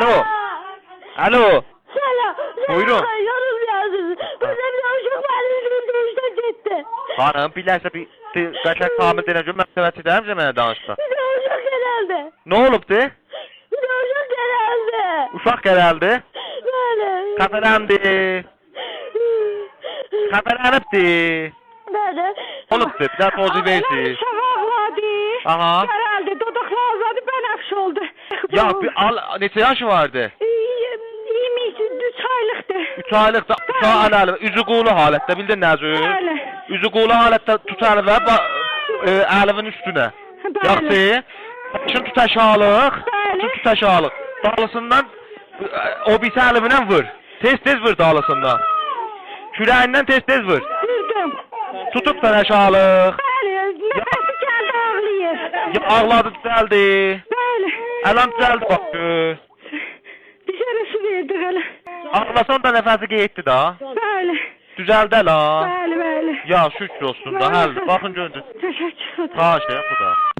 Alo. Alo. Selam. Buyurun. Yorulmuyorsunuz. Burada bir uşak var. Üçten gitti. Hanım bilərsə bir qəşəng Kamil denəcəm mən səvət edərəm mənə danışsa. Bir de uşak geldi. Nə olubdu? Bir de uşak geldi. Uşaq gələldi. Böyle. Xəfələndi. Xəfələnibdi. Böyle. Olubdu. Bir daha tozu verdi. Şavaqladı. Aha. Herhalde dodaklarladı. Benafş oldu. Ya bir al neçə yaşı vardı? 23 aylıktı. 3 aylıqda uşaq ələli, üzü qulu halətdə bildin nəzü? Bəli. Üzü qulu halətdə tutar və əlivin üstünə. Bəli. Yaxşı. Başın tut aşağılıq. Bəli. Tut aşağılıq. Dalısından o bir əlivindən vur. Tez vur dalısından. Kürəyindən tez vur. Vurdum. Tutup da aşağılıq. Bəli. Nefesi geldi ağlıyor. Ya ağladı düzəldi. Bəli. Əlam düzəldi bax. Dışarı su verdik hele. Ağlasan da nəfəsi getdi da. Bəli. Düzəldi la. Bəli, bəli. Ya şükür olsun da. Həll. Baxın görün. Teşekkür ederim. Xahiş edirəm xuda.